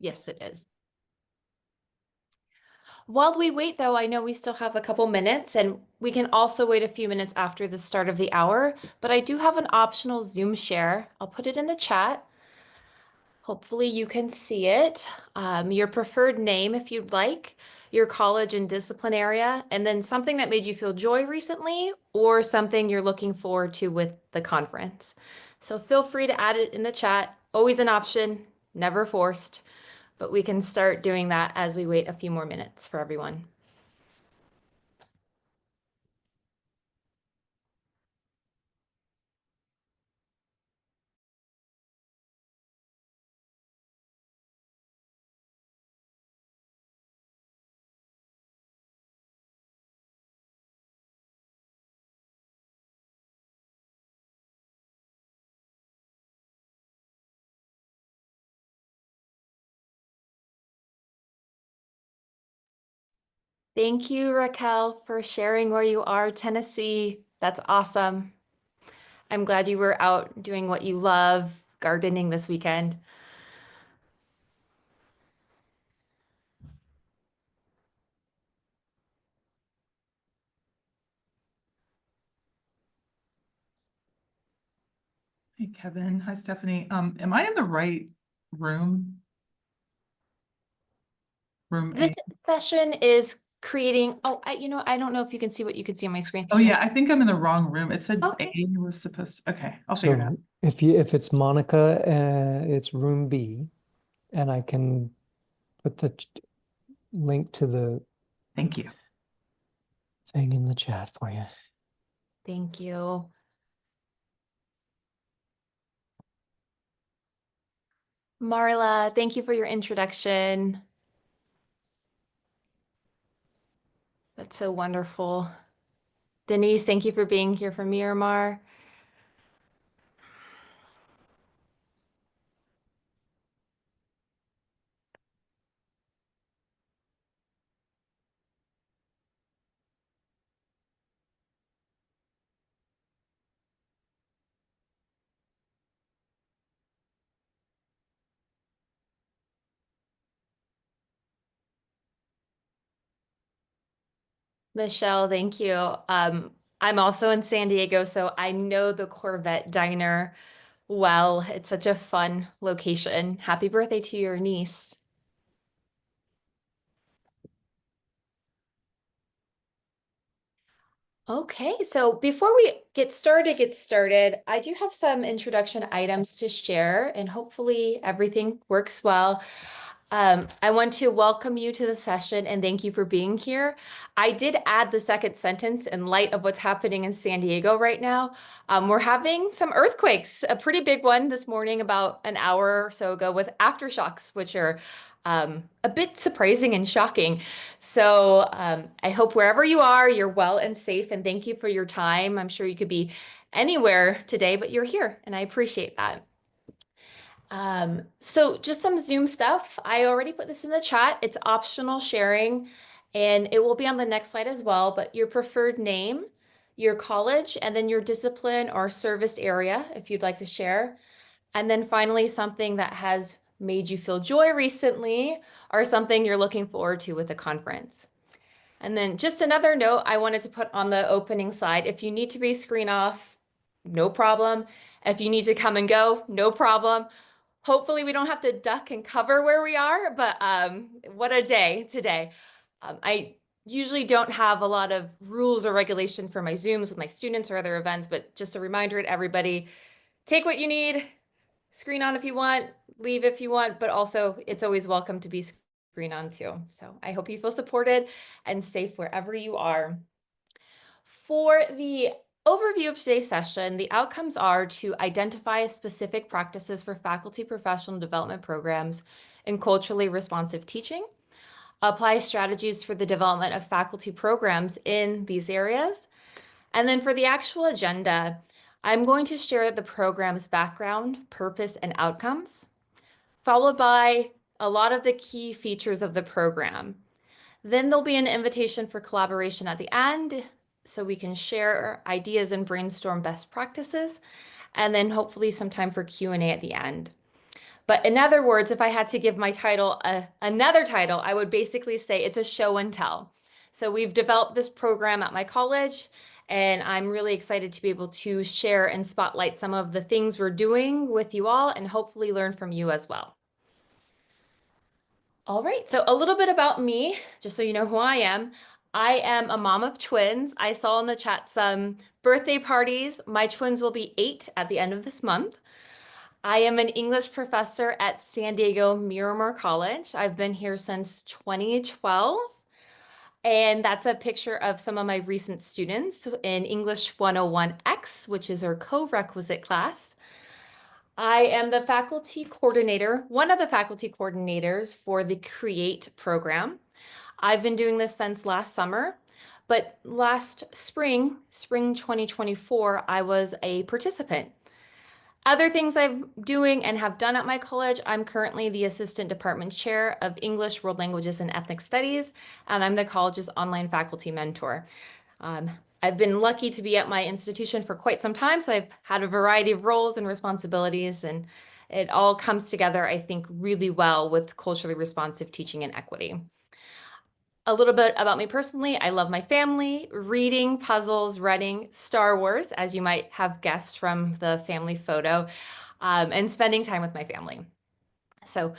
Yes, it is. While we wait, though, I know we still have a couple minutes, and we can also wait a few minutes after the start of the hour, but I do have an optional Zoom share. I'll put it in the chat. Hopefully you can see it. Your preferred name, if you'd like, your college and discipline area, and then something that made you feel joy recently, or something you're looking forward to with the conference. So feel free to add it in the chat. Always an option, never forced, but we can start doing that as we wait a few more minutes for everyone. Thank you, Raquel, for sharing where you are, Tennessee. That's awesome. I'm glad you were out doing what you love, gardening this weekend. Hey, Kevin. Hi, Stephanie. Am I in the right room? Room This A? session is creating, I don't know if you can see what you can see on my screen. Oh yeah, I think I'm in the wrong room. It said Okay. A was supposed to, okay, I'll figure it out. So if it's Monica, it's room B, and I can put the link to the Thank you. thing in the chat for you. Thank you. Marla, thank you for your introduction. That's so wonderful. Denise, thank you for being here from Miramar. Michelle, thank you. I'm also in San Diego, so I know the Corvette Diner well. It's such a fun location. Happy birthday to your niece. Okay, so before we get started, I do have some introduction items to share, and hopefully everything works well. I want to welcome you to the session and thank you for being here. I did add the second sentence in light of what's happening in San Diego right now. We're having some earthquakes, a pretty big one this morning about an hour or so ago with aftershocks, which are a bit surprising and shocking. So I hope wherever you are, you're well and safe, and thank you for your time. I'm sure you could be anywhere today, but you're here, and I appreciate that. So just some Zoom stuff. I already put this in the chat. It's optional sharing, and it will be on the next slide as well, but your preferred name, your college, and then your discipline or service area, if you'd like to share. And then finally, something that has made you feel joy recently or something you're looking forward to with the conference. And then just another note I wanted to put on the opening slide. If you need to be screen off, no problem. If you need to come and go, no problem. Hopefully we don't have to duck and cover where we are, but what a day today. I usually don't have a lot of rules or regulation for my Zooms with my students or other events, but just a reminder to everybody, take what you need, screen on if you want, leave if you want, but also it's always welcome to be screen on too. So I hope you feel supported and safe wherever you are. For the overview of today's session, the outcomes are to identify specific practices for faculty professional development programs in culturally responsive teaching, apply strategies for the development of faculty programs in these areas, and then for the actual agenda, I'm going to share the program's background, purpose, and outcomes, followed by a lot of the key features of the program. Then there'll be an invitation for collaboration at the end, so we can share ideas and brainstorm best practices, and then hopefully some time for Q&A at the end. But in other words, if I had to give my title another title, I would basically say it's a show and tell. So we've developed this program at my college, and I'm really excited to be able to share and spotlight some of the things we're doing with you all and hopefully learn from you as well. All right, so a little bit about me, just so you know who I am. I am a mom of twins. I saw in the chat some birthday parties. My twins will be 8 at the end of this month. I am an English professor at San Diego Miramar College. I've been here since 2012. And that's a picture of some of my recent students in English 101X, which is our co-requisite class. I am the faculty coordinator, one of the faculty coordinators for the CREATE program. I've been doing this since last summer, but last spring 2024, I was a participant. Other things I'm doing and have done at my college, I'm currently the assistant department chair of English, World Languages, and Ethnic Studies, and I'm the college's online faculty mentor. I've been lucky to be at my institution for quite some time, so I've had a variety of roles and responsibilities, and it all comes together, I think, really well with culturally responsive teaching and equity. A little bit about me personally. I love my family, reading, puzzles, reading, Star Wars, as you might have guessed from the family photo, and spending time with my family. So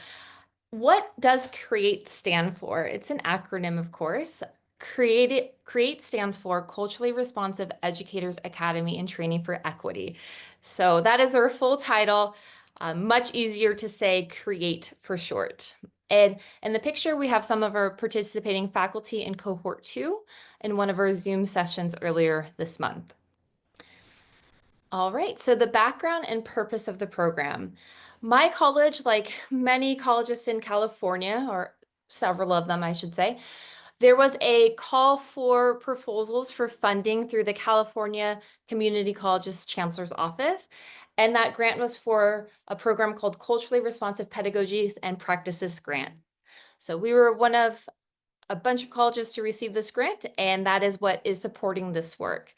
what does CREATE stand for? It's an acronym, of course. CREATE stands for Culturally Responsive Educators Academy and Training for Equity. So that is our full title. Much easier to say CREATE for short. And in the picture, we have some of our participating faculty in cohort 2 in one of our Zoom sessions earlier this month. All right, so the background and purpose of the program. My college, like many colleges in California, or several of them, I should say, there was a call for proposals for funding through the California Community Colleges Chancellor's Office. And that grant was for a program called Culturally Responsive Pedagogies and Practices Grant. So we were one of a bunch of colleges to receive this grant, and that is what is supporting this work.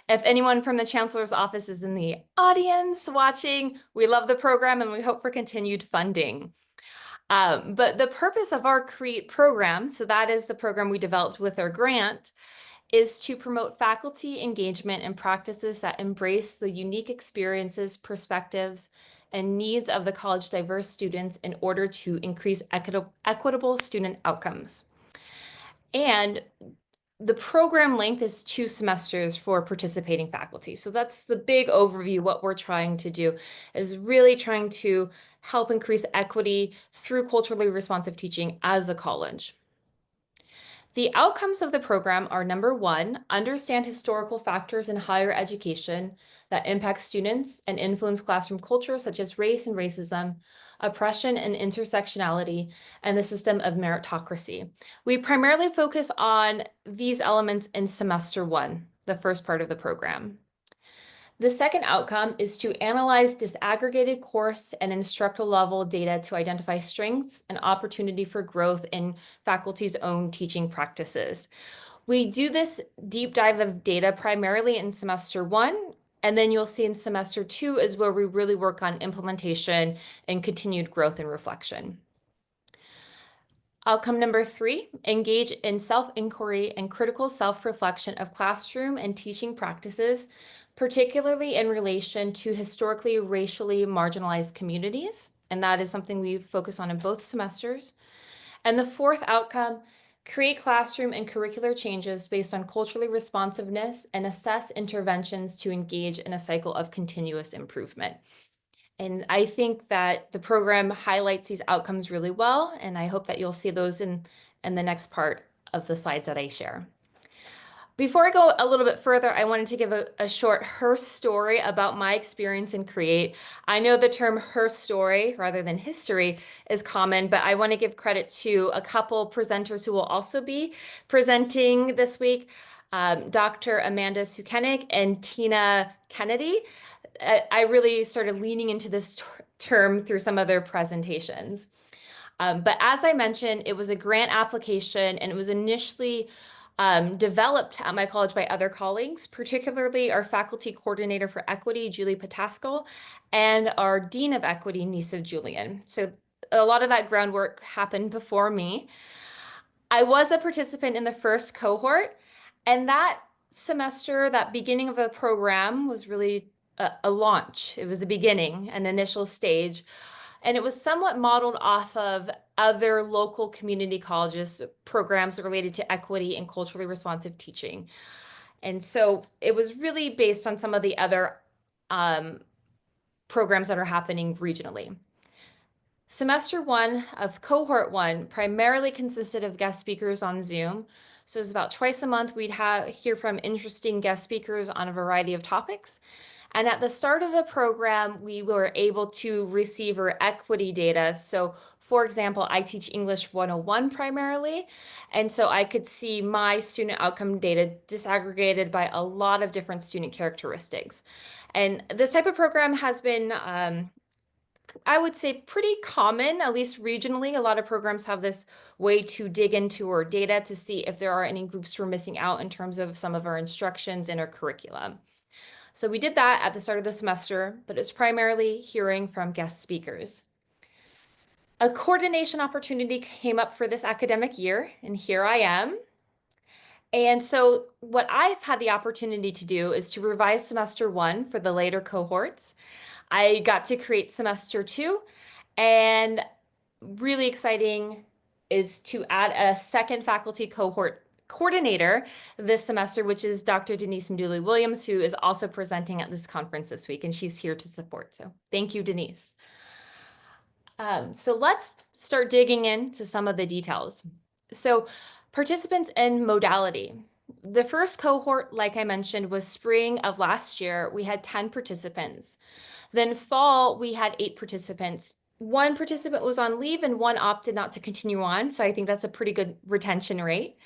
If anyone from the Chancellor's Office is in the audience watching, we love the program and we hope for continued funding. But the purpose of our CREATE program, so that is the program we developed with our grant, is to promote faculty engagement and practices that embrace the unique experiences, perspectives, and needs of the college diverse students in order to increase equitable student outcomes. And the program length is 2 semesters for participating faculty. So that's the big overview. What we're trying to do is really trying to help increase equity through culturally responsive teaching as a college. The outcomes of the program are: number 1, understand historical factors in higher education that impact students and influence classroom culture, such as race and racism, oppression and intersectionality, and the system of meritocracy. We primarily focus on these elements in semester 1, the first part of the program. The second outcome is to analyze disaggregated course and instructional level data to identify strengths and opportunity for growth in faculty's own teaching practices. We do this deep dive of data primarily in semester 1, and then you'll see in semester 2 is where we really work on implementation and continued growth and reflection. Outcome number 3, engage in self-inquiry and critical self-reflection of classroom and teaching practices, particularly in relation to historically racially marginalized communities. And that is something we focus on in both semesters. And the fourth outcome, create classroom and curricular changes based on culturally responsiveness and assess interventions to engage in a cycle of continuous improvement. And I think that the program highlights these outcomes really well, and I hope that you'll see those in the next part of the slides that I share. Before I go a little bit further, I wanted to give a short her story about my experience in CREATE. I know the term her story rather than history is common, but I want to give credit to a couple presenters who will also be presenting this week, Dr. Amanda Sukenik and Tina Kennedy. I really started leaning into this term through some of their presentations. But as I mentioned, it was a grant application, and it was initially developed at my college by other colleagues, particularly our faculty coordinator for equity, Julie Pataskal, and our dean of equity, Nisa Julian. So a lot of that groundwork happened before me. I was a participant in the first cohort, and that semester, that beginning of a program was really a launch. It was a beginning, an initial stage, and it was somewhat modeled off of other local community colleges programs related to equity and culturally responsive teaching. And so it was really based on some of the other programs that are happening regionally. Semester one of cohort one primarily consisted of guest speakers on Zoom. So it was about twice a month we'd hear from interesting guest speakers on a variety of topics. And at the start of the program, we were able to receive our equity data. So for example, I teach English 101 primarily. And so I could see my student outcome data disaggregated by a lot of different student characteristics. And this type of program has been I would say pretty common, at least regionally. A lot of programs have this way to dig into our data to see if there are any groups who are missing out in terms of some of our instructions in our curriculum. So we did that at the start of the semester, but it's primarily hearing from guest speakers. A coordination opportunity came up for this academic year, and here I am. And so what I've had the opportunity to do is to revise semester one for the later cohorts. I got to create semester two, and really exciting is to add a second faculty cohort coordinator this semester, which is Dr. Denise Mduli Williams, who is also presenting at this conference this week, and she's here to support. So thank you, Denise. So let's start digging into some of the details. So participants in modality. The first cohort, like I mentioned, was spring of last year. We had 10 participants. Then fall, we had 8 participants. One participant was on leave and one opted not to continue on. So I think that's a pretty good retention rate.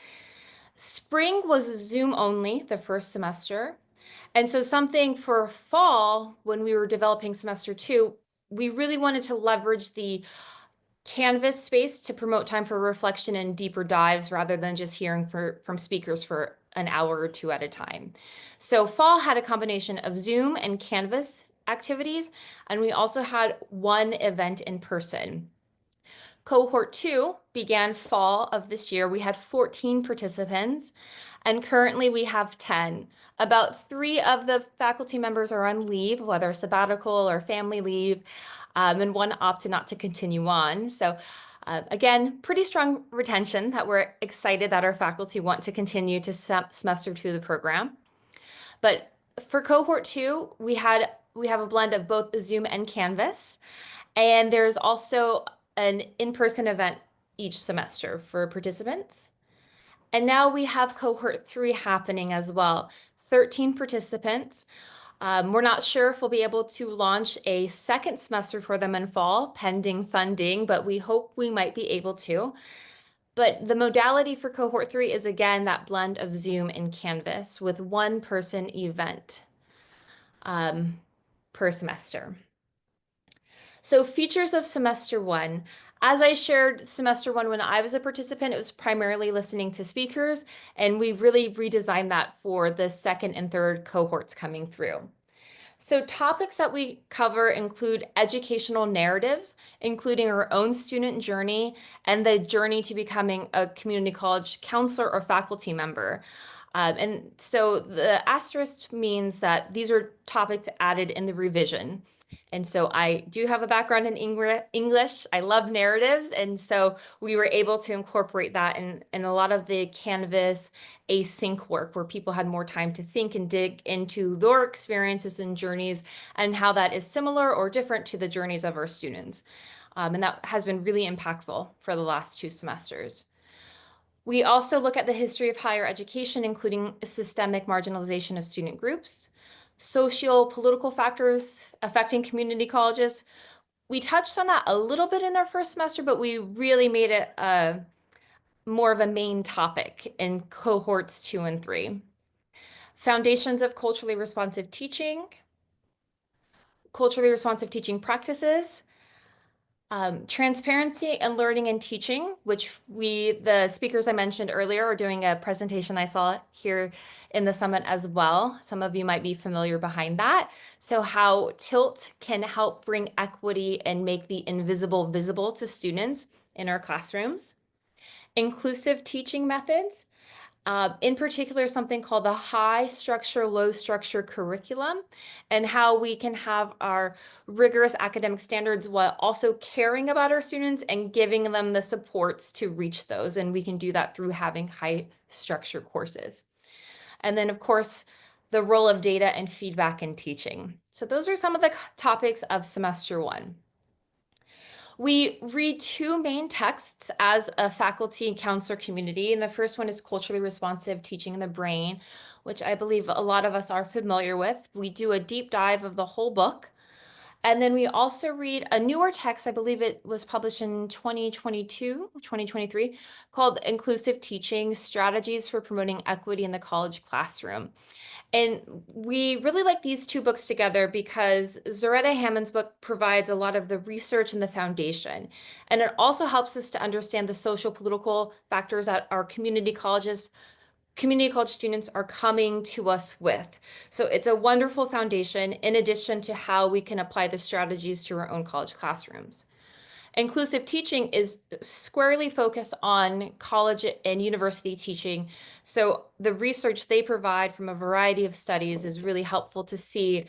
Spring was Zoom only the first semester. And so something for fall, when we were developing semester two, we really wanted to leverage the Canvas space to promote time for reflection and deeper dives rather than just hearing from speakers for an hour or two at a time. So fall had a combination of Zoom and Canvas activities, and we also had one event in person. Cohort 2 began fall of this year. We had 14 participants, and currently we have 10. About 3 of the faculty members are on leave, whether sabbatical or family leave, and one opted not to continue on. So again, pretty strong retention that we're excited that our faculty want to continue to semester 2 of the program. But for cohort 2, we have a blend of both Zoom and Canvas, and there's also an in-person event each semester for participants. And now we have cohort 3 happening as well. 13 participants. We're not sure if we'll be able to launch a second semester for them in fall, pending funding, but we hope we might be able to. But the modality for cohort 3 is again that blend of Zoom and Canvas with one person event per semester. So features of semester 1. As I shared semester 1 when I was a participant, it was primarily listening to speakers, and we really redesigned that for the second and third cohorts coming through. So topics that we cover include educational narratives, including our own student journey and the journey to becoming a community college counselor or faculty member. And so the asterisk means that these are topics added in the revision. And so I do have a background in English. I love narratives. And so we were able to incorporate that in a lot of the Canvas async work where people had more time to think and dig into their experiences and journeys and how that is similar or different to the journeys of our students. And that has been really impactful for the last 2 semesters. We also look at the history of higher education, including systemic marginalization of student groups, socio-political factors affecting community colleges. We touched on that a little bit in our first semester, but we really made it more of a main topic in cohorts 2 and 3. Foundations of culturally responsive teaching practices, Transparency and learning and teaching, which the speakers I mentioned earlier, are doing a presentation I saw here in the summit as well. Some of you might be familiar behind that. So how Tilt can help bring equity and make the invisible visible to students in our classrooms. Inclusive teaching methods, in particular, something called the high structure, low structure curriculum, and how we can have our rigorous academic standards while also caring about our students and giving them the supports to reach those. And we can do that through having high structure courses. And then, of course, the role of data and feedback in teaching. So those are some of the topics of semester 1. We read 2 main texts as a faculty and counselor community, and the first one is Culturally Responsive Teaching in the Brain, which I believe a lot of us are familiar with. We do a deep dive of the whole book. And then we also read a newer text, I believe it was published in 2022, 2023, called Inclusive Teaching: Strategies for Promoting Equity in the College Classroom. And we really like these 2 books together because Zaretta Hammond's book provides a lot of the research and the foundation. And it also helps us to understand the social political factors that our community college students are coming to us with. So it's a wonderful foundation in addition to how we can apply the strategies to our own college classrooms. Inclusive teaching is squarely focused on college and university teaching. So the research they provide from a variety of studies is really helpful to see.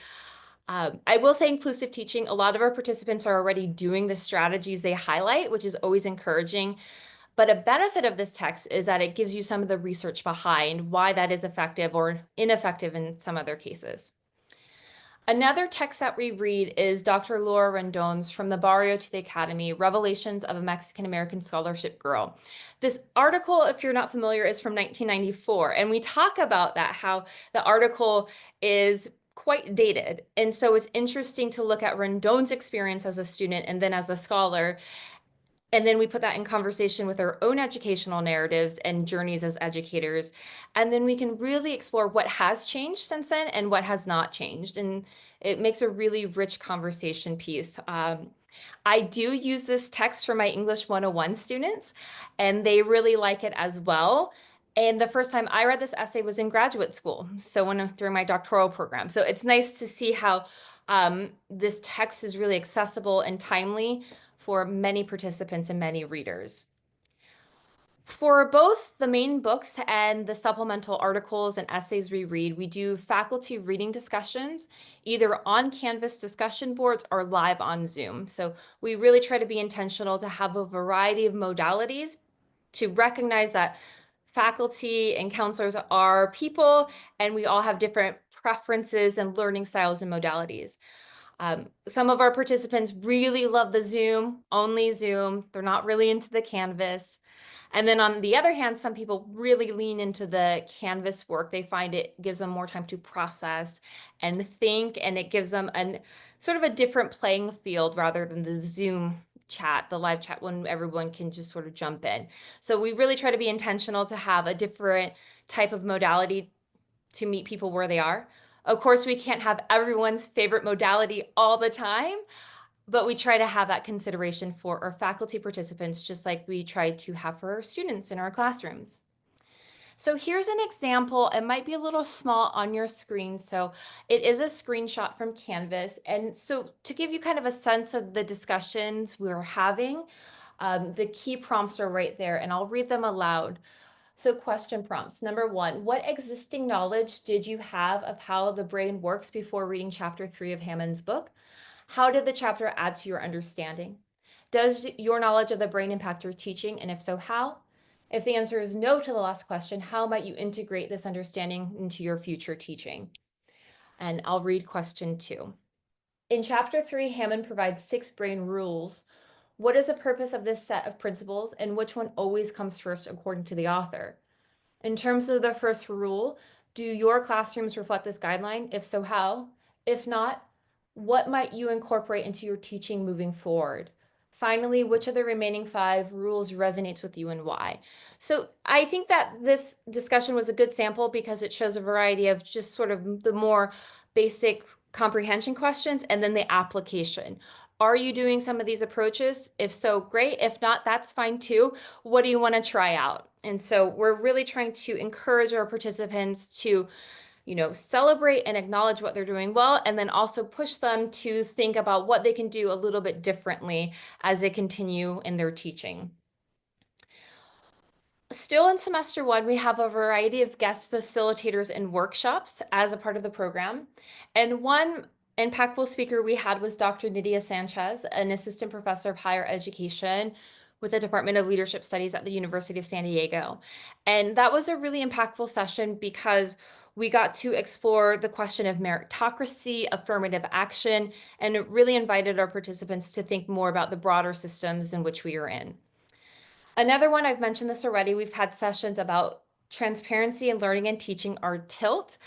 I will say inclusive teaching, a lot of our participants are already doing the strategies they highlight, which is always encouraging. But a benefit of this text is that it gives you some of the research behind why that is effective or ineffective in some other cases. Another text that we read is Dr. Laura Rendon's From the Barrio to the Academy, Revelations of a Mexican-American Scholarship Girl. This article, if you're not familiar, is from 1994. And we talk about that, how the article is quite dated. And so it's interesting to look at Rendon's experience as a student and then as a scholar. And then we put that in conversation with our own educational narratives and journeys as educators. And then we can really explore what has changed since then and what has not changed. And it makes a really rich conversation piece. I do use this text for my English 101 students, and they really like it as well. And the first time I read this essay was in graduate school, so during my doctoral program. So it's nice to see how this text is really accessible and timely for many participants and many readers. For both the main books and the supplemental articles and essays we read, we do faculty reading discussions, either on Canvas discussion boards or live on Zoom. So we really try to be intentional to have a variety of modalities to recognize that faculty and counselors are people and we all have different preferences and learning styles and modalities. Some of our participants really love the Zoom, only Zoom. They're not really into the Canvas. And then on the other hand, some people really lean into the Canvas work. They find it gives them more time to process and think, and it gives them sort of a different playing field rather than the Zoom chat, the live chat, when everyone can just sort of jump in. So we really try to be intentional to have a different type of modality to meet people where they are. Of course, we can't have everyone's favorite modality all the time, but we try to have that consideration for our faculty participants, just like we try to have for our students in our classrooms. So here's an example. It might be a little small on your screen. So it is a screenshot from Canvas. And so to give you kind of a sense of the discussions we're having, the key prompts are right there, and I'll read them aloud. So question prompts. Number 1, what existing knowledge did you have of how the brain works before reading chapter 3 of Hammond's book? How did the chapter add to your understanding? Does your knowledge of the brain impact your teaching, and if so, how? If the answer is no to the last question, how might you integrate this understanding into your future teaching? And I'll read question 2. In chapter 3, Hammond provides 6 brain rules. What is the purpose of this set of principles, and which one always comes first according to the author? In terms of the first rule, do your classrooms reflect this guideline? If so, how? If not, what might you incorporate into your teaching moving forward? Finally, which of the remaining 5 rules resonates with you and why? So I think that this discussion was a good sample because it shows a variety of just sort of the more basic comprehension questions and then the application. Are you doing some of these approaches? If so, great. If not, that's fine too. What do you want to try out? And so we're really trying to encourage our participants to, celebrate and acknowledge what they're doing well, and then also push them to think about what they can do a little bit differently as they continue in their teaching. Still in semester one, we have a variety of guest facilitators and workshops as a part of the program. And one impactful speaker we had was Dr. Nydia Sanchez, an assistant professor of higher education with the Department of Leadership Studies at the University of San Diego. And that was a really impactful session because we got to explore the question of meritocracy, affirmative action, and it really invited our participants to think more about the broader systems in which we are in. Another one, I've mentioned this already, we've had sessions about transparency and learning and teaching, our TILT.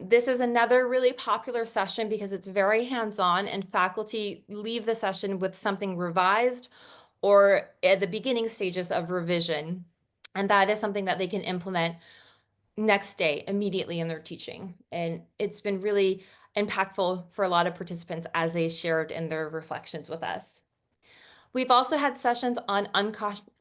This is another really popular session because it's very hands-on and faculty leave the session with something revised or at the beginning stages of revision. And that is something that they can implement next day immediately in their teaching. And it's been really impactful for a lot of participants as they shared in their reflections with us. We've also had sessions on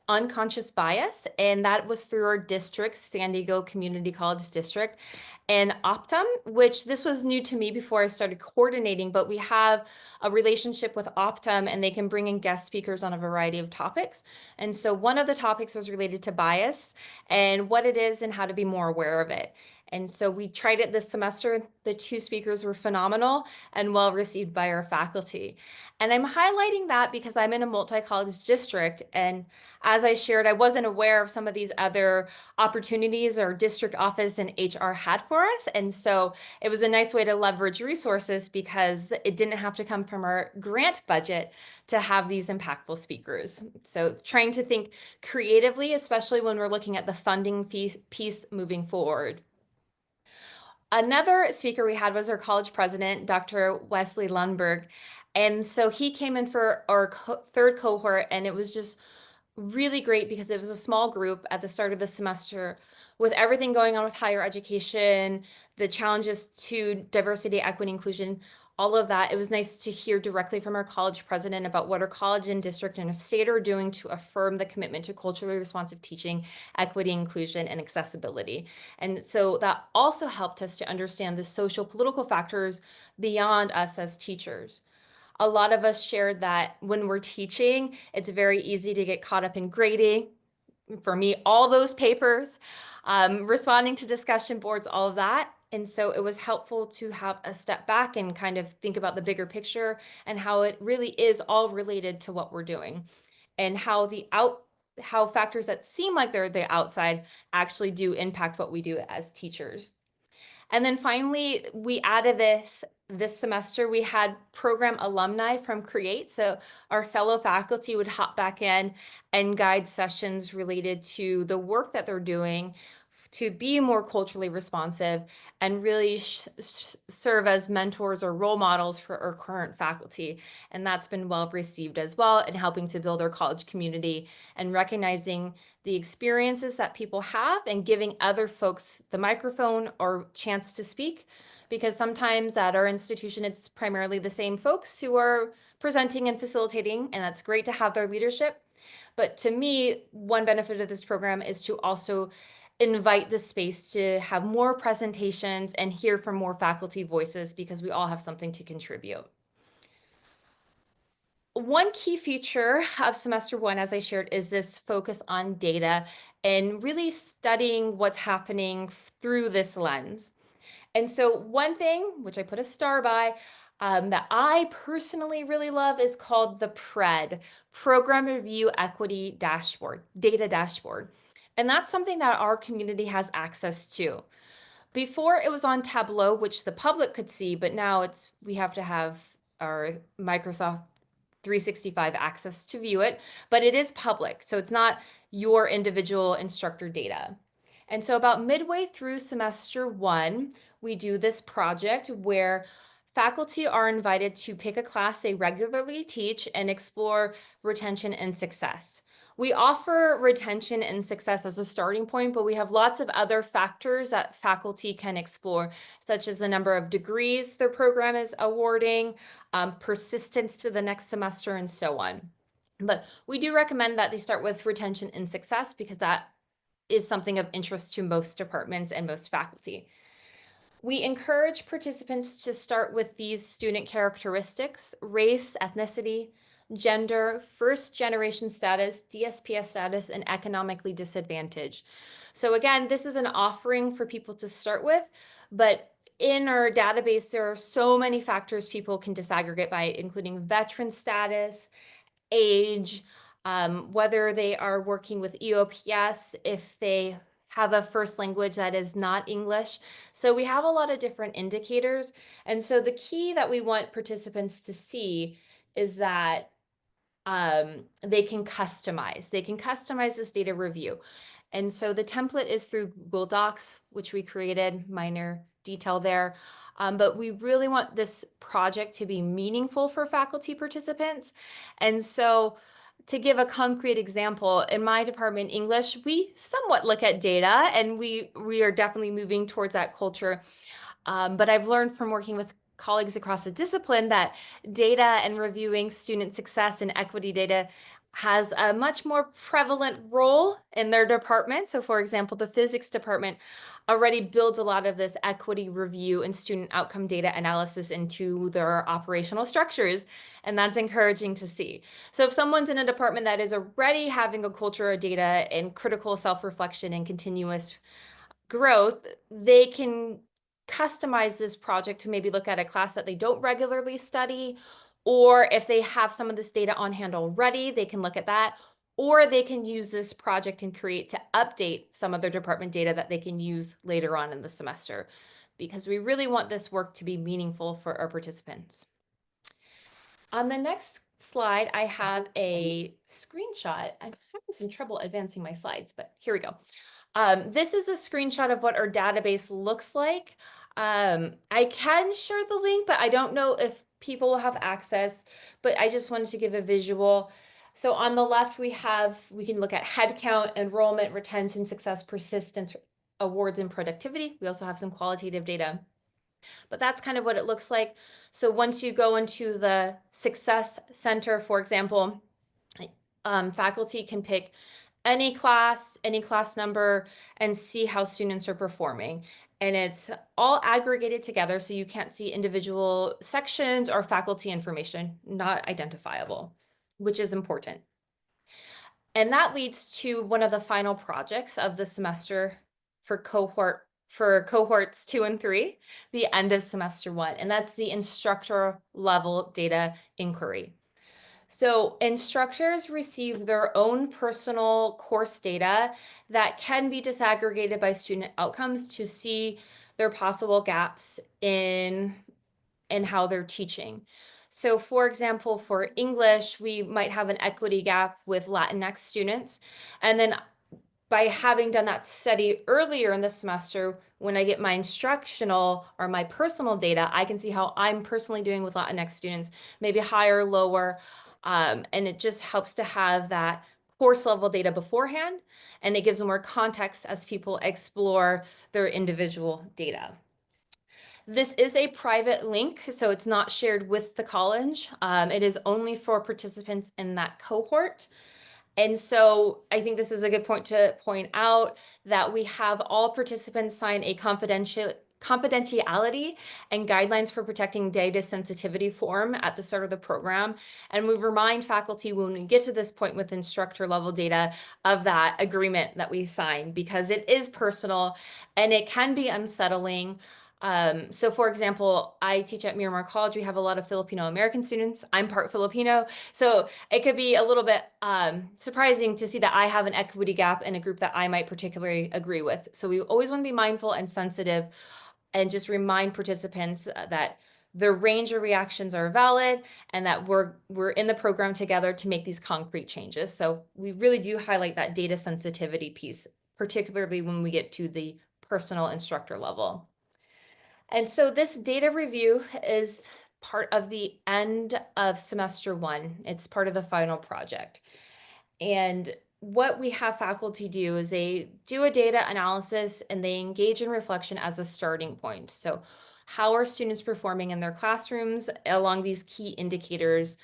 unconscious bias, and that was through our district, San Diego Community College District, and Optum, which this was new to me before I started coordinating, but we have a relationship with Optum and they can bring in guest speakers on a variety of topics. And so one of the topics was related to bias and what it is and how to be more aware of it. And so we tried it this semester. The two speakers were phenomenal and well received by our faculty. And I'm highlighting that because I'm in a multi-college district. And as I shared, I wasn't aware of some of these other opportunities our district office and HR had for us. And so it was a nice way to leverage resources because it didn't have to come from our grant budget to have these impactful speakers. So trying to think creatively, especially when we're looking at the funding piece moving forward. Another speaker we had was our college president, Dr. Wesley Lundberg. And so he came in for our third cohort, and it was just really great because it was a small group at the start of the semester with everything going on with higher education, the challenges to diversity, equity, inclusion, all of that. It was nice to hear directly from our college president about what our college and district and state are doing to affirm the commitment to culturally responsive teaching, equity, inclusion, and accessibility. And so that also helped us to understand the social political factors beyond us as teachers. A lot of us shared that when we're teaching, it's very easy to get caught up in grading. For me, all those papers, responding to discussion boards, all of that. And so it was helpful to have a step back and kind of think about the bigger picture and how it really is all related to what we're doing and how how factors that seem like they're the outside actually do impact what we do as teachers. And then finally, we added this semester, we had program alumni from Create. So our fellow faculty would hop back in and guide sessions related to the work that they're doing to be more culturally responsive and really serve as mentors or role models for our current faculty. And that's been well received as well in helping to build our college community and recognizing the experiences that people have and giving other folks the microphone or chance to speak. Because sometimes at our institution, it's primarily the same folks who are presenting and facilitating, and that's great to have their leadership. But to me, one benefit of this program is to also invite the space to have more presentations and hear from more faculty voices because we all have something to contribute. One key feature of semester one, as I shared, is this focus on data and really studying what's happening through this lens. And so one thing, which I put a star by, that I personally really love is called the PRED, Program Review Equity Dashboard, Data Dashboard. And that's something that our community has access to. Before it was on Tableau, which the public could see, but now we have to have our Microsoft 365 access to view it, but it is public. So it's not your individual instructor data. And so about midway through semester one, we do this project where faculty are invited to pick a class they regularly teach and explore retention and success. We offer retention and success as a starting point, but we have lots of other factors that faculty can explore, such as the number of degrees their program is awarding, persistence to the next semester, and so on. But we do recommend that they start with retention and success because that is something of interest to most departments and most faculty. We encourage participants to start with these student characteristics: race, ethnicity, gender, first generation status, DSPS status, and economically disadvantaged. So again, this is an offering for people to start with, but in our database, there are so many factors people can disaggregate by, including veteran status, age, whether they are working with EOPS, if they have a first language that is not English. So we have a lot of different indicators. And so the key that we want participants to see is that they can customize. They can customize this data review. And so the template is through Google Docs, which we created, minor detail there. But we really want this project to be meaningful for faculty participants. And so to give a concrete example, in my department, English, we somewhat look at data, and we are definitely moving towards that culture. But I've learned from working with colleagues across the discipline that data and reviewing student success and equity data has a much more prevalent role in their department. So for example, the physics department already builds a lot of this equity review and student outcome data analysis into their operational structures, and that's encouraging to see. So if someone's in a department that is already having a culture of data and critical self-reflection and continuous growth, they can customize this project to maybe look at a class that they don't regularly study, or if they have some of this data on hand already, they can look at that, or they can use this project and create to update some of their department data that they can use later on in the semester, because we really want this work to be meaningful for our participants. On the next slide, I have a screenshot. I'm having some trouble advancing my slides, but here we go. This is a screenshot of what our database looks like. I can share the link, but I don't know if people will have access, but I just wanted to give a visual. So on the left, we can look at headcount, enrollment, retention, success, persistence, awards, and productivity. We also have some qualitative data, but that's kind of what it looks like. So once you go into the Success Center, for example, faculty can pick any class number, and see how students are performing. And it's all aggregated together, so you can't see individual sections or faculty information, not identifiable, which is important. And that leads to one of the final projects of the semester for cohorts 2 and 3, the end of semester 1, and that's the instructor level data inquiry. So instructors receive their own personal course data that can be disaggregated by student outcomes to see their possible gaps in how they're teaching. So for example, for English, we might have an equity gap with Latinx students. And then by having done that study earlier in the semester, when I get my instructional or my personal data, I can see how I'm personally doing with Latinx students, maybe higher, lower, and it just helps to have that course level data beforehand, and it gives them more context as people explore their individual data. This is a private link, so it's not shared with the college. It is only for participants in that cohort. And so I think this is a good point to point out that we have all participants sign a confidentiality and guidelines for protecting data sensitivity form at the start of the program. And we remind faculty when we get to this point with instructor level data of that agreement that we sign, because it is personal and it can be unsettling. So for example, I teach at Miramar College. We have a lot of Filipino American students. I'm part Filipino. So it could be a little bit surprising to see that I have an equity gap in a group that I might particularly agree with. So we always want to be mindful and sensitive and just remind participants that their range of reactions are valid and that we're in the program together to make these concrete changes. So we really do highlight that data sensitivity piece, particularly when we get to the personal instructor level. And so this data review is part of the end of semester 1. It's part of the final project. And what we have faculty do is they do a data analysis and they engage in reflection as a starting point. So how are students performing in their classrooms along these key indicators?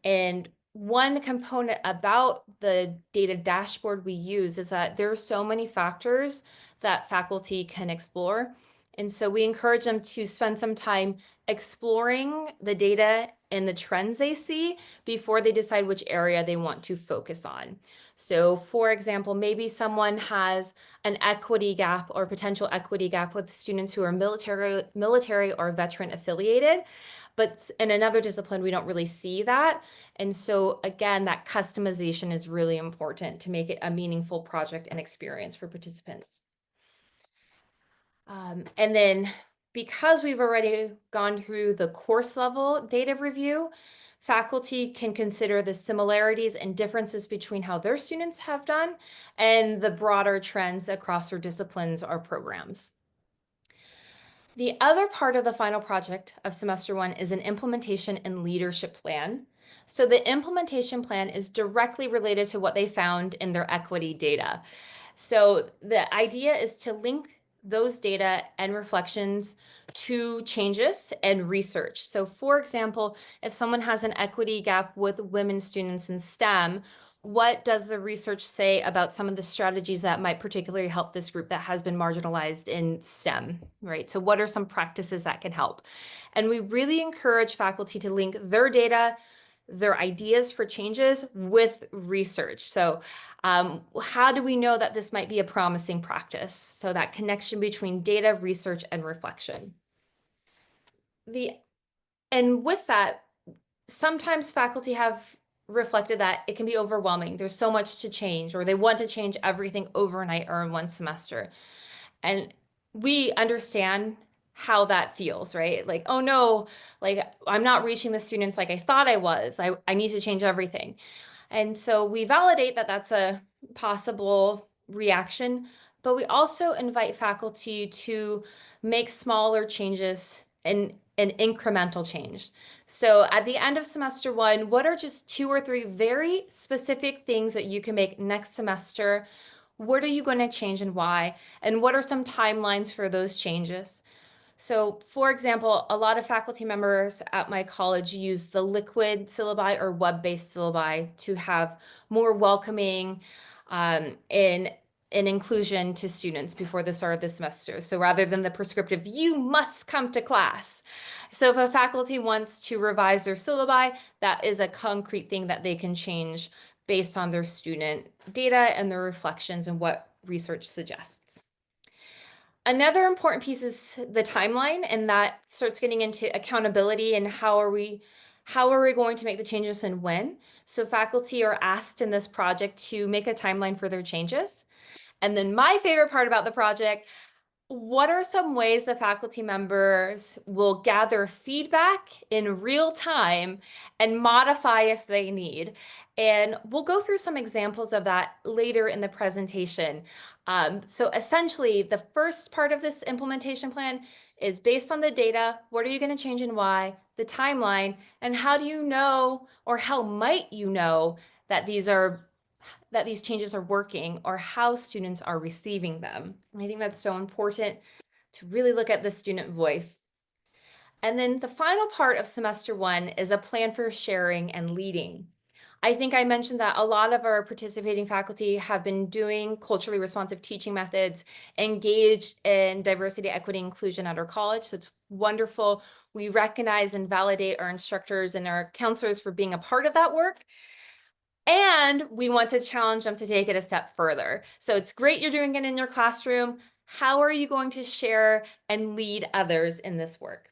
And one component about the data dashboard we use is that there are so many factors that faculty can explore. And so we encourage them to spend some time exploring the data and the trends they see before they decide which area they want to focus on. So for example, maybe someone has an equity gap or potential equity gap with students who are military or veteran affiliated. But in another discipline, we don't really see that. And so again, that customization is really important to make it a meaningful project and experience for participants. And then because we've already gone through the course level data review, faculty can consider the similarities and differences between how their students have done and the broader trends across their disciplines or programs. The other part of the final project of semester 1 is an implementation and leadership plan. So the implementation plan is directly related to what they found in their equity data. So the idea is to link those data and reflections to changes and research. So for example, if someone has an equity gap with women students in STEM, what does the research say about some of the strategies that might particularly help this group that has been marginalized in STEM, right? So what are some practices that can help? And we really encourage faculty to link their data, their ideas for changes with research. So how do we know that this might be a promising practice? So that connection between data, research, and reflection. And with that, sometimes faculty have reflected that it can be overwhelming. There's so much to change, or they want to change everything overnight or in one semester. And we understand how that feels, right? Like, oh no, like I'm not reaching the students like I thought I was. I need to change everything. And so we validate that that's a possible reaction, but we also invite faculty to make smaller changes and an incremental change. So at the end of semester 1, what are just 2 or 3 very specific things that you can make next semester? What are you going to change and why? And what are some timelines for those changes? So for example, a lot of faculty members at my college use the liquid syllabi or web-based syllabi to have more welcoming in inclusion to students before the start of the semester. So rather than the prescriptive, you must come to class. So if a faculty wants to revise their syllabi, that is a concrete thing that they can change based on their student data and their reflections and what research suggests. Another important piece is the timeline, and that starts getting into accountability and how are we going to make the changes and when. So faculty are asked in this project to make a timeline for their changes. And then my favorite part about the project, what are some ways the faculty members will gather feedback in real time and modify if they need? And we'll go through some examples of that later in the presentation. So essentially, the first part of this implementation plan is based on the data. What are you going to change and why? The timeline, and how do you know, or how might you know that these changes are working, or how students are receiving them. I think that's so important to really look at the student voice. And then the final part of semester 1 is a plan for sharing and leading. I think I mentioned that a lot of our participating faculty have been doing culturally responsive teaching methods, engaged in diversity, equity, inclusion at our college. So it's wonderful. We recognize and validate our instructors and our counselors for being a part of that work. And we want to challenge them to take it a step further. So it's great you're doing it in your classroom. How are you going to share and lead others in this work?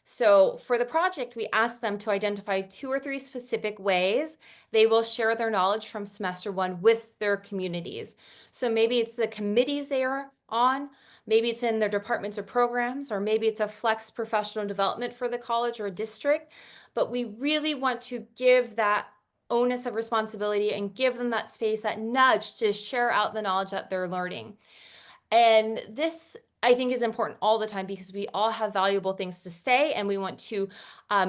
So for the project, we asked them to identify 2 or 3 specific ways they will share their knowledge from semester 1 with their communities. So maybe it's the committees they are on, maybe it's in their departments or programs, or maybe it's a flex professional development for the college or district. But we really want to give that onus of responsibility and give them that space, that nudge to share out the knowledge that they're learning. And this I think is important all the time because we all have valuable things to say and we want to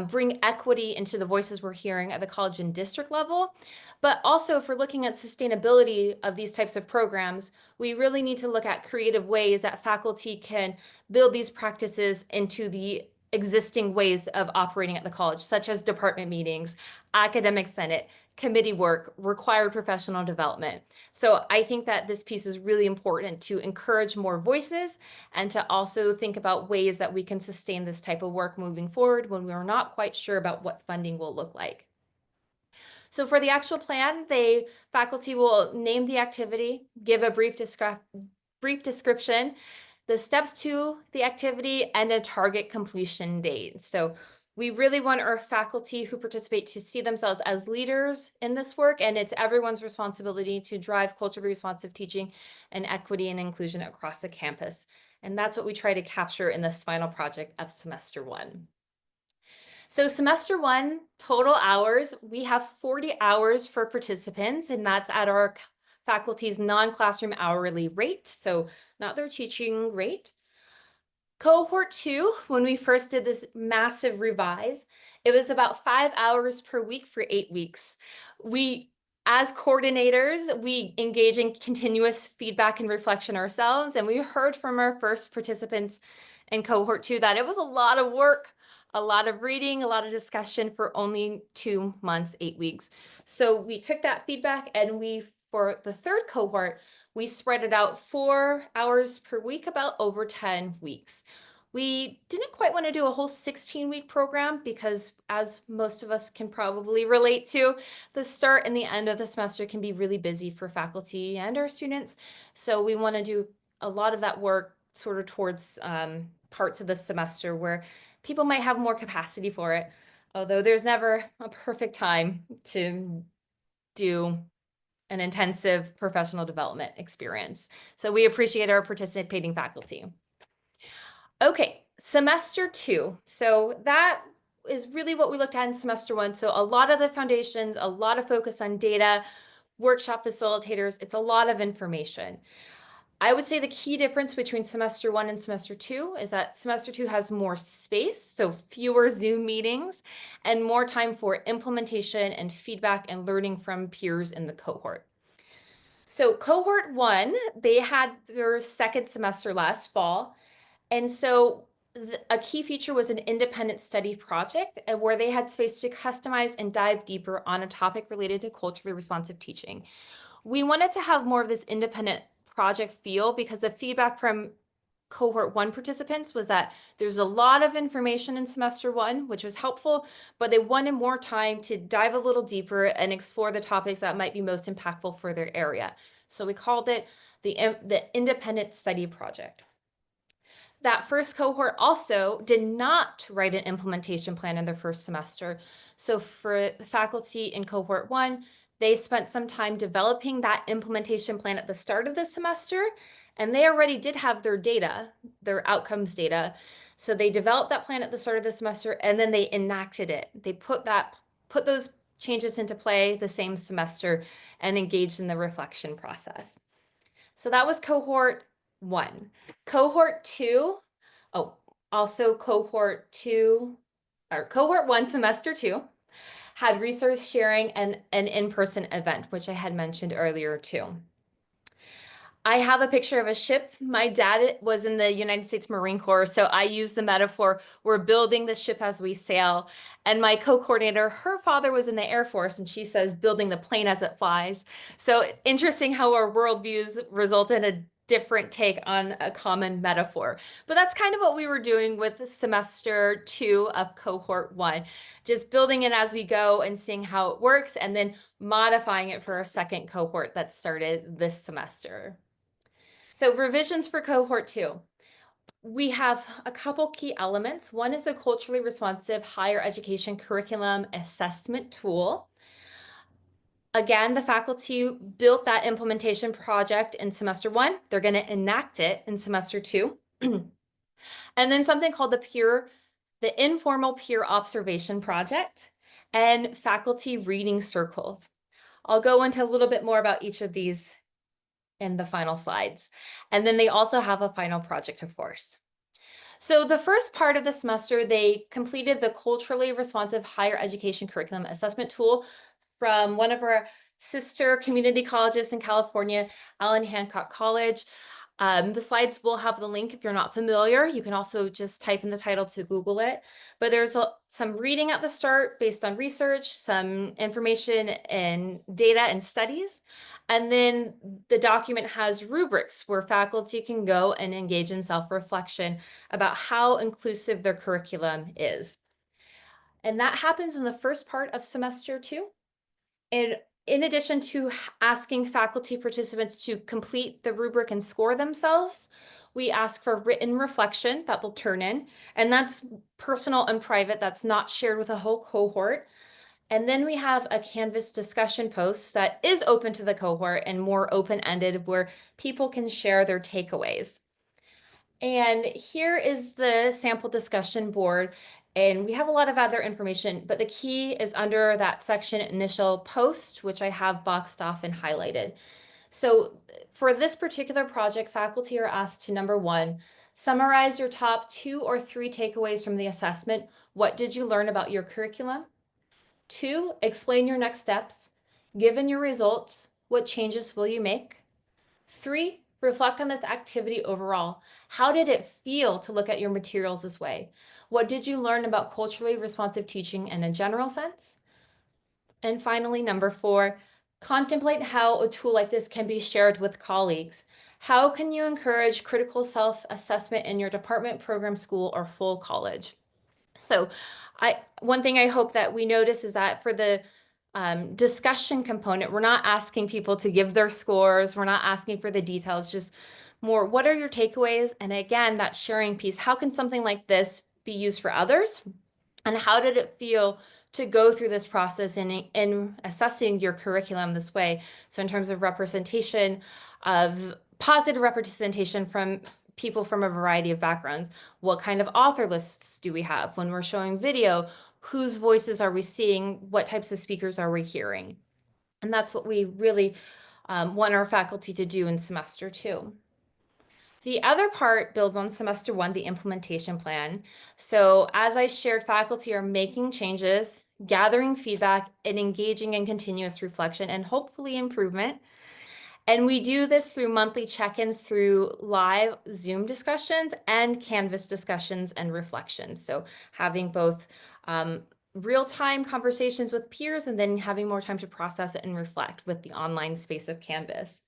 bring equity into the voices we're hearing at the college and district level. But also, if we're looking at sustainability of these types of programs, we really need to look at creative ways that faculty can build these practices into the existing ways of operating at the college, such as department meetings, academic senate, committee work, required professional development. So I think that this piece is really important to encourage more voices and to also think about ways that we can sustain this type of work moving forward when we're not quite sure about what funding will look like. So for the actual plan, faculty will name the activity, give a brief description, the steps to the activity, and a target completion date. So we really want our faculty who participate to see themselves as leaders in this work, and it's everyone's responsibility to drive culturally responsive teaching and equity and inclusion across the campus. And that's what we try to capture in this final project of semester 1. So semester 1, total hours, we have 40 hours for participants, and that's at our faculty's non-classroom hourly rate, so not their teaching rate. Cohort 2, when we first did this massive revise, it was about 5 hours per week for 8 weeks. As coordinators, we engage in continuous feedback and reflection ourselves, and we heard from our first participants in cohort 2 that it was a lot of work, a lot of reading, a lot of discussion for only 2 months, 8 weeks. So we took that feedback and for the third cohort, we spread it out 4 hours per week, about over 10 weeks. We didn't quite want to do a whole 16-week program because, as most of us can probably relate to, the start and the end of the semester can be really busy for faculty and our students. So we want to do a lot of that work sort of towards parts of the semester where people might have more capacity for it, although there's never a perfect time to do an intensive professional development experience. So we appreciate our participating faculty. Okay, semester 2. So that is really what we looked at in semester 1. So a lot of the foundations, a lot of focus on data, workshop facilitators, it's a lot of information. I would say the key difference between semester 1 and semester 2 is that semester 2 has more space, so fewer Zoom meetings, and more time for implementation and feedback and learning from peers in the cohort. So cohort 1, they had their second semester last fall. And so a key feature was an independent study project where they had space to customize and dive deeper on a topic related to culturally responsive teaching. We wanted to have more of this independent project feel because the feedback from cohort 1 participants was that there's a lot of information in semester 1, which was helpful, but they wanted more time to dive a little deeper and explore the topics that might be most impactful for their area. So we called it the independent study project. That first cohort also did not write an implementation plan in their first semester. So for the faculty in cohort 1, they spent some time developing that implementation plan at the start of the semester, and they already did have their data, their outcomes data. So they developed that plan at the start of the semester, and then they enacted it. They put those changes into play the same semester and engaged in the reflection process. So that was cohort 1. Cohort 2, also cohort 2, or cohort 1, semester 2, had resource sharing and an in-person event, which I had mentioned earlier too. I have a picture of a ship. My dad was in the United States Marine Corps, so I use the metaphor, we're building the ship as we sail. And my co-coordinator, her father was in the Air Force, and she says, building the plane as it flies. So interesting how our worldviews result in a different take on a common metaphor. But that's kind of what we were doing with semester 2 of cohort 1, just building it as we go and seeing how it works, and then modifying it for a second cohort that started this semester. So revisions for cohort 2. We have a couple key elements. One is a culturally responsive higher education curriculum assessment tool. Again, the faculty built that implementation project in semester 1. They're going to enact it in semester 2. And then something called the informal peer observation project and faculty reading circles. I'll go into a little bit more about each of these in the final slides. And then they also have a final project, of course. So the first part of the semester, they completed the culturally responsive higher education curriculum assessment tool from one of our sister community colleges in California, Allen Hancock College. The slides will have the link if you're not familiar. You can also just type in the title to Google it. But there's some reading at the start based on research, some information and data and studies. And then the document has rubrics where faculty can go and engage in self-reflection about how inclusive their curriculum is. And that happens in the first part of semester 2. And in addition to asking faculty participants to complete the rubric and score themselves, we ask for written reflection that they'll turn in, and that's personal and private. That's not shared with a whole cohort. And then we have a Canvas discussion post that is open to the cohort and more open-ended where people can share their takeaways. And here is the sample discussion board. And we have a lot of other information, but the key is under that section initial post, which I have boxed off and highlighted. So for this particular project, faculty are asked to, number 1, summarize your top 2 or 3 takeaways from the assessment. What did you learn about your curriculum? 2, explain your next steps. Given your results, what changes will you make? 3, reflect on this activity overall. How did it feel to look at your materials this way? What did you learn about culturally responsive teaching in a general sense? And finally, number 4, contemplate how a tool like this can be shared with colleagues. How can you encourage critical self-assessment in your department, program, school, or full college? So one thing I hope that we notice is that for the discussion component, we're not asking people to give their scores. We're not asking for the details, just more, what are your takeaways? And again, that sharing piece, how can something like this be used for others? And how did it feel to go through this process in assessing your curriculum this way? So in terms of representation, of positive representation from people from a variety of backgrounds, what kind of author lists do we have? When we're showing video, whose voices are we seeing? What types of speakers are we hearing? And that's what we really want our faculty to do in semester 2. The other part builds on semester 1, the implementation plan. So as I shared, faculty are making changes, gathering feedback, and engaging in continuous reflection and hopefully improvement. And we do this through monthly check-ins through live Zoom discussions and Canvas discussions and reflections. So having both real-time conversations with peers and then having more time to process it and reflect with the online space of Canvas.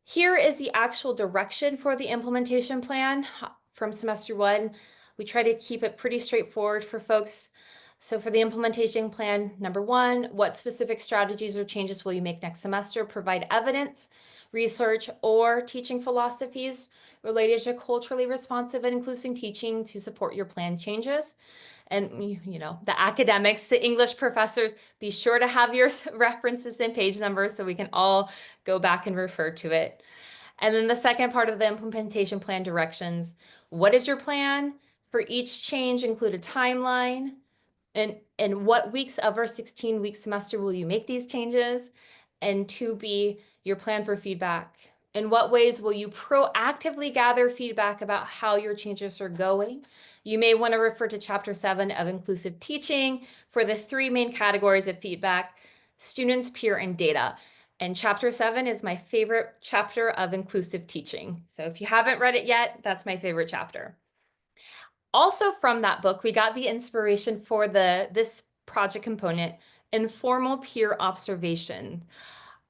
Here is the actual direction for the implementation plan from semester 1. We try to keep it pretty straightforward for folks. So for the implementation plan, number 1, what specific strategies or changes will you make next semester? Provide evidence, research, or teaching philosophies related to culturally responsive and inclusive teaching to support your plan changes. And you know, the academics, the English professors, be sure to have your references and page numbers so we can all go back and refer to it. And then the second part of the implementation plan directions. What is your plan? For each change, include a timeline. And what weeks of our 16-week semester will you make these changes? And 2B, your plan for feedback. In what ways will you proactively gather feedback about how your changes are going? You may want to refer to Chapter 7 of Inclusive Teaching for the 3 main categories of feedback: students, peer, and data. And Chapter 7 is my favorite chapter of Inclusive Teaching. So if you haven't read it yet, that's my favorite chapter. Also from that book, we got the inspiration for this project component, informal peer observation.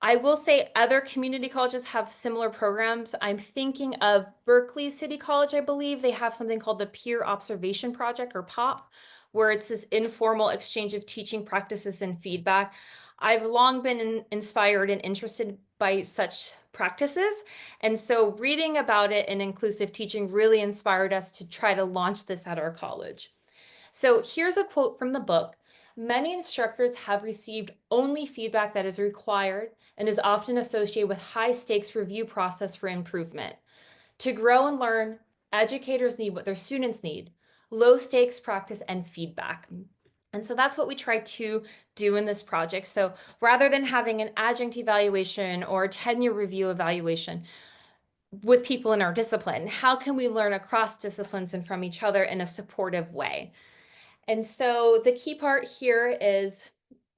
I will say other community colleges have similar programs. I'm thinking of Berkeley City College, I believe. They have something called the Peer Observation Project, or POP, where it's this informal exchange of teaching practices and feedback. I've long been inspired and interested by such practices. And so reading about it in inclusive teaching really inspired us to try to launch this at our college. So here's a quote from the book. Many instructors have received only feedback that is required and is often associated with high stakes review process for improvement. To grow and learn, educators need what their students need: low stakes practice and feedback. And so that's what we try to do in this project. So rather than having an adjunct evaluation or tenure review evaluation with people in our discipline, how can we learn across disciplines and from each other in a supportive way? And so the key part here is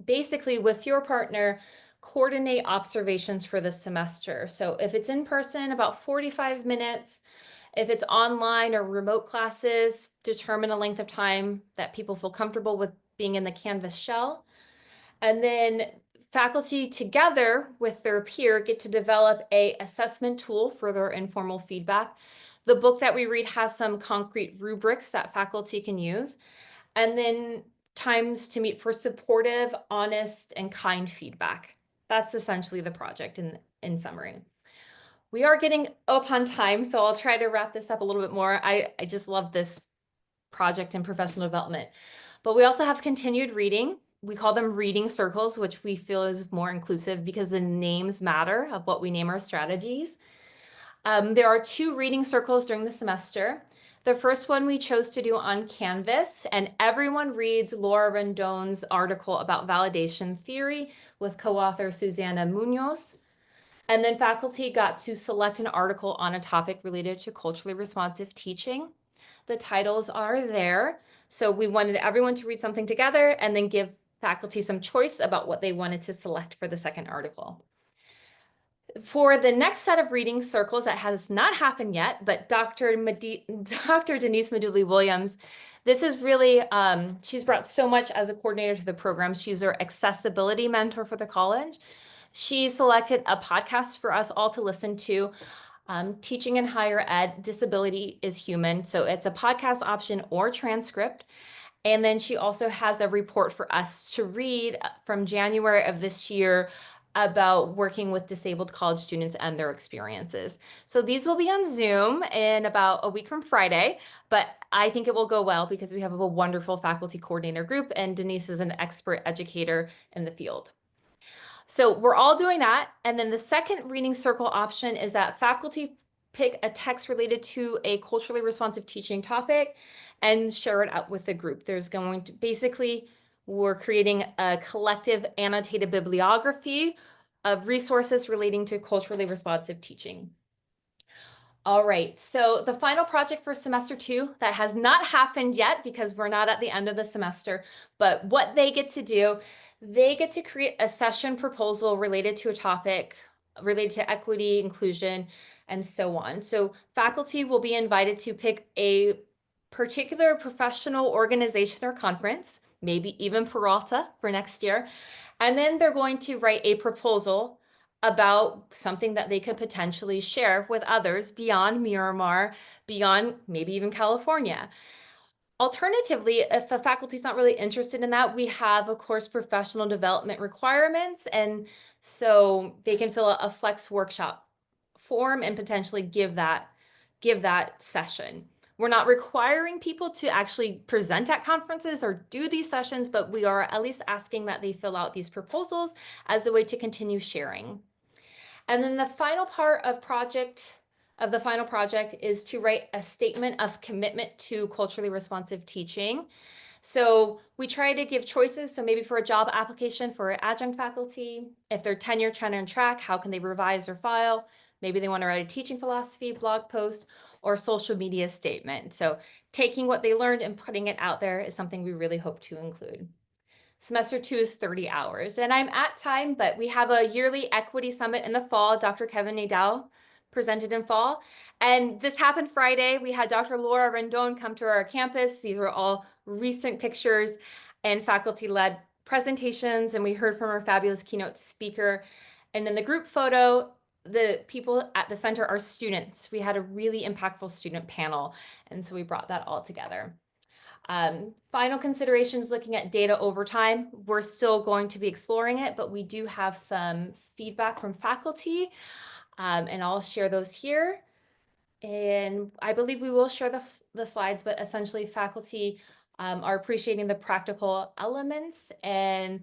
basically with your partner, coordinate observations for the semester. So if it's in person, about 45 minutes. If it's online or remote classes, determine a length of time that people feel comfortable with being in the Canvas shell. And then faculty together with their peer get to develop a assessment tool for their informal feedback. The book that we read has some concrete rubrics that faculty can use. And then times to meet for supportive, honest, and kind feedback. That's essentially the project in summary. We are getting up on time, so I'll try to wrap this up a little bit more. I just love this project in professional development. But we also have continued reading. We call them reading circles, which we feel is more inclusive because the names matter of what we name our strategies. There are 2 reading circles during the semester. The first one we chose to do on Canvas, and everyone reads Laura Rendon's article about validation theory with co-author Susana Munoz. And then faculty got to select an article on a topic related to culturally responsive teaching. The titles are there. So we wanted everyone to read something together and then give faculty some choice about what they wanted to select for the second article. For the next set of reading circles that has not happened yet, but Dr. Denise Maduli-Williams, this is really, she's brought so much as a coordinator to the program. She's our accessibility mentor for the college. She selected a podcast for us all to listen to, Teaching in Higher Ed, Disability is Human. So it's a podcast option or transcript. And then she also has a report for us to read from January of this year about working with disabled college students and their experiences. So these will be on Zoom in about a week from Friday, but I think it will go well because we have a wonderful faculty coordinator group and Denise is an expert educator in the field. So we're all doing that. And then the second reading circle option is that faculty pick a text related to a culturally responsive teaching topic and share it out with the group. There's going to basically, we're creating a collective annotated bibliography of resources relating to culturally responsive teaching. All right, so the final project for semester 2 that has not happened yet because we're not at the end of the semester, but what they get to do, they get to create a session proposal related to a topic related to equity, inclusion, and so on. So faculty will be invited to pick a particular professional organization or conference, maybe even Peralta for next year, and then they're going to write a proposal about something that they could potentially share with others beyond Miramar, beyond maybe even California. Alternatively, if a faculty is not really interested in that, we have, of course, professional development requirements. And so they can fill out a flex workshop form and potentially give that session. We're not requiring people to actually present at conferences or do these sessions, but we are at least asking that they fill out these proposals as a way to continue sharing. And then the final part of the final project is to write a statement of commitment to culturally responsive teaching. So we try to give choices. So maybe for a job application for adjunct faculty, if they're tenure and track, how can they revise their file? Maybe they want to write a teaching philosophy blog post or social media statement. So taking what they learned and putting it out there is something we really hope to include. Semester 2 is 30 hours and I'm at time, but we have a yearly equity summit in the fall. Dr. Kevin Nadal presented in fall. And this happened Friday. We had Dr. Laura Rendon come to our campus. These were all recent pictures and faculty-led presentations. And we heard from our fabulous keynote speaker. And then the group photo, the people at the center are students. We had a really impactful student panel. And so we brought that all together. Final considerations looking at data over time. We're still going to be exploring it, but we do have some feedback from faculty, and I'll share those here. And I believe we will share the slides, but essentially faculty are appreciating the practical elements and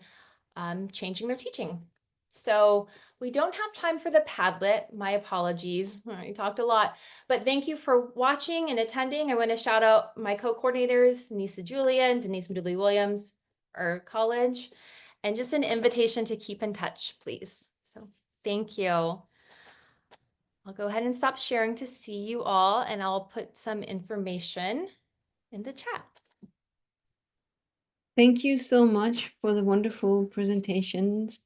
changing their teaching. So we don't have time for the Padlet. My apologies. I talked a lot, but thank you for watching and attending. I want to shout out my co-coordinators, Nisa Julia and Denise Maduli-Williams. our college, and just an invitation to keep in touch, please. So thank you. I'll go ahead and stop sharing to see you all, and I'll put some information in the chat. Thank you so much for the wonderful presentations.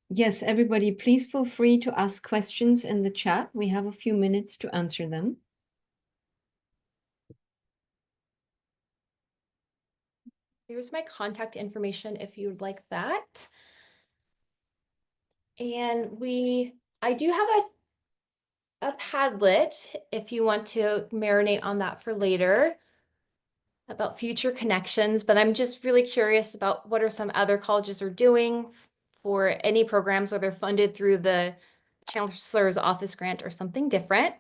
Yes, everybody, please feel free to ask questions in the chat. We have a few minutes to answer them. There's my contact information if you'd like that. And I do have a Padlet if you want to marinate on that for later about future connections, but I'm just really curious about what are some other colleges are doing for any programs, whether funded through the Chancellor's Office grant or something different.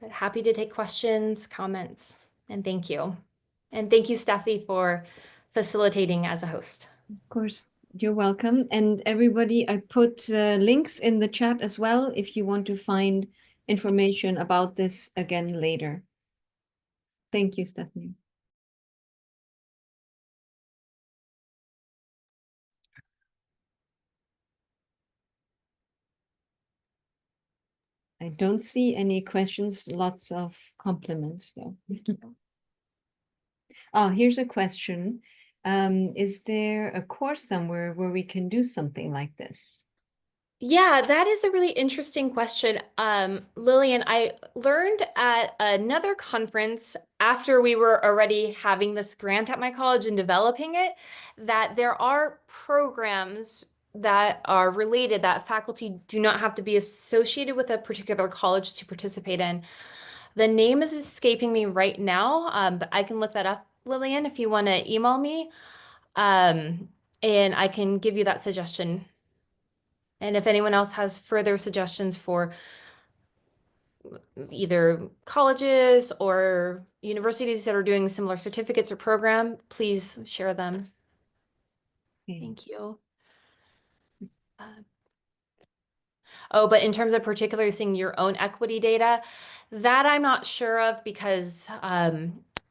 But happy to take questions, comments, and thank you. And thank you, Steffi, for facilitating as a host. Of course, you're welcome. And everybody, I put links in the chat as well if you want to find information about this again later. Thank you, Stefanie. I don't see any questions, lots of compliments though. Oh, here's a question. Is there a course somewhere where we can do something like this? Yeah, that is a really interesting question. Lillian, I learned at another conference after we were already having this grant at my college and developing it, that there are programs that are related that faculty do not have to be associated with a particular college to participate in. The name is escaping me right now, but I can look that up, Lillian, if you want to email me, and I can give you that suggestion. And if anyone else has further suggestions for either colleges or universities that are doing similar certificates or program, please share them. Okay. Thank you. Oh, but in terms of particularly seeing your own equity data, that I'm not sure of because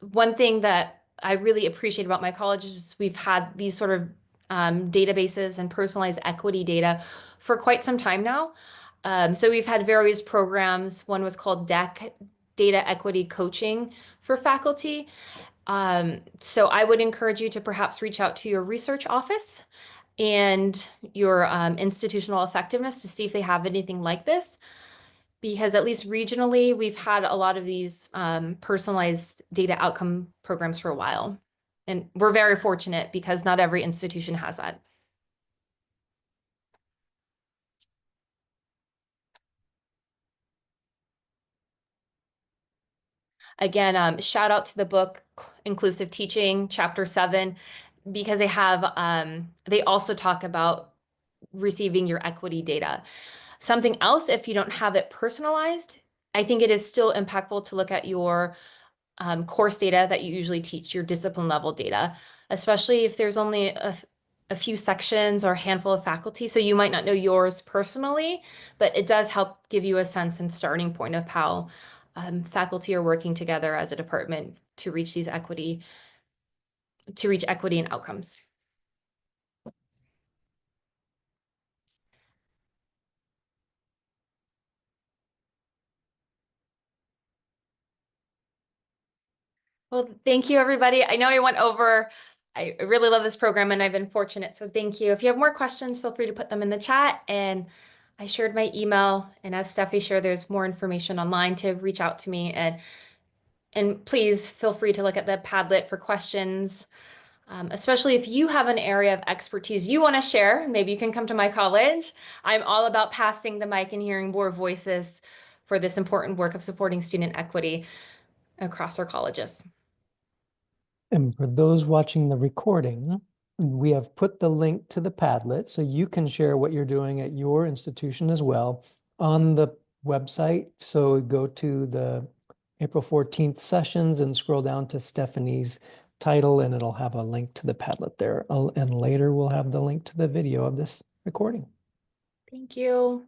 one thing that I really appreciate about my college is we've had these sort of databases and personalized equity data for quite some time now. So we've had various programs. One was called DEC, Data Equity Coaching for faculty. So I would encourage you to perhaps reach out to your research office and your institutional effectiveness to see if they have anything like this. Because at least regionally, we've had a lot of these personalized data outcome programs for a while. And we're very fortunate because not every institution has that. Again, shout out to the book Inclusive Teaching, Chapter 7, because they also talk about receiving your equity data. Something else, if you don't have it personalized, I think it is still impactful to look at your course data that you usually teach, your discipline level data, especially if there's only a few sections or a handful of faculty. So you might not know yours personally, but it does help give you a sense and starting point of how faculty are working together as a department to reach equity and outcomes. Well, thank you, everybody. I know I went over. I really love this program and I've been fortunate. So thank you. If you have more questions, feel free to put them in the chat. And I shared my email. And as Steffi shared, there's more information online to reach out to me. And please feel free to look at the Padlet for questions, especially if you have an area of expertise you want to share. Maybe you can come to my college. I'm all about passing the mic and hearing more voices for this important work of supporting student equity across our colleges. And for those watching the recording, we have put the link to the Padlet so you can share what you're doing at your institution as well on the website. So go to the April 14th sessions and scroll down to Stefanie's title and it'll have a link to the Padlet there. And later we'll have the link to the video of this recording. Thank you.